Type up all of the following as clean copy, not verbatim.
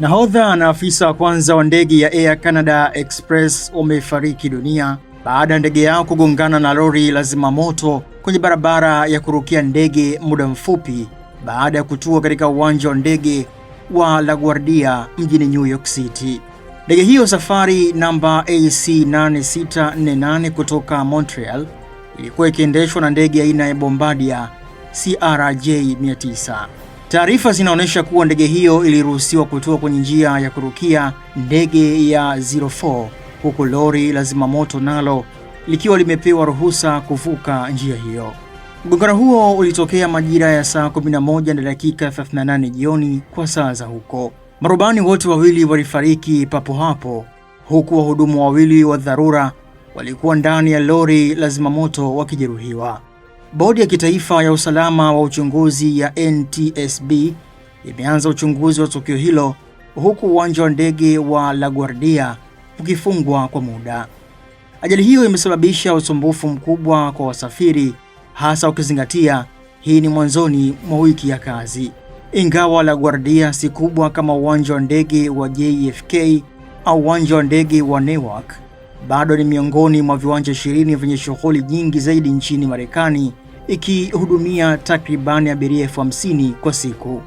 Nahodha na afisa wa kwanza wa ndege ya Air Canada Express wamefariki dunia baada ya ndege yao kugongana na lori la zimamoto kwenye barabara ya kurukia ndege muda mfupi baada ya kutua katika uwanja wa ndege wa LaGuardia mjini New York City. Ndege hiyo safari namba AC8648 kutoka Montreal ilikuwa ikiendeshwa na ndege aina ya Bombardier CRJ900. Taarifa zinaonyesha kuwa ndege hiyo iliruhusiwa kutua kwenye njia ya kurukia ndege ya 04 huku lori la zimamoto nalo likiwa limepewa ruhusa kuvuka njia hiyo. Mgongano huo ulitokea majira ya saa 11 na dakika 38 jioni kwa saa za huko. Marubani wote wawili walifariki papo hapo, huku wahudumu wawili wa dharura walikuwa ndani ya lori la zimamoto wakijeruhiwa. Bodi ya kitaifa ya usalama wa uchunguzi ya NTSB imeanza uchunguzi wa tukio hilo, huku uwanja wa ndege wa LaGuardia ukifungwa kwa muda. Ajali hiyo imesababisha usumbufu mkubwa kwa wasafiri, hasa ukizingatia hii ni mwanzoni mwa wiki ya kazi. Ingawa LaGuardia si kubwa kama uwanja wa ndege wa JFK au uwanja wa ndege wa Newark, bado ni miongoni mwa viwanja 20 vyenye shughuli nyingi zaidi nchini Marekani, ikihudumia takribani abiria 50,000 kwa siku.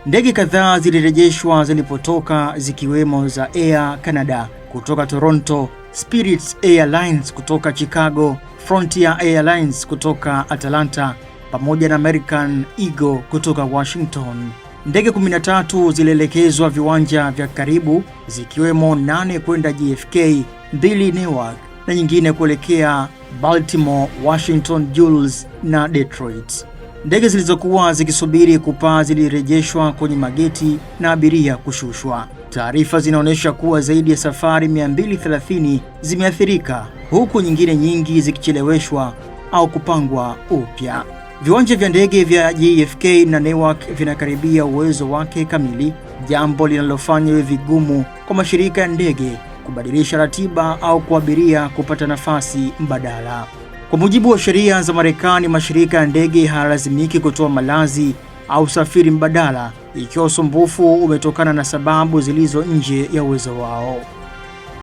Ndege kadhaa zilirejeshwa zilipotoka, zikiwemo za Air Canada kutoka Toronto, Spirit Airlines kutoka Chicago, Frontier Airlines kutoka Atlanta, pamoja na American Eagle kutoka Washington. Ndege 13 zilielekezwa viwanja vya karibu, zikiwemo 8 kwenda JFK, 2 Newark na nyingine kuelekea Baltimore, Washington Dulles na Detroit. Ndege zilizokuwa zikisubiri kupaa zilirejeshwa kwenye mageti na abiria kushushwa. Taarifa zinaonyesha kuwa zaidi ya safari 230 zimeathirika, huku nyingine nyingi zikicheleweshwa au kupangwa upya. Viwanja vya ndege vya JFK na Newark vinakaribia uwezo wake kamili, jambo linalofanya iwe vigumu kwa mashirika ya ndege kubadilisha ratiba au kwa abiria kupata nafasi mbadala. Kwa mujibu wa sheria za Marekani, mashirika ya ndege hayalazimiki kutoa malazi au usafiri mbadala ikiwa usumbufu umetokana na sababu zilizo nje ya uwezo wao.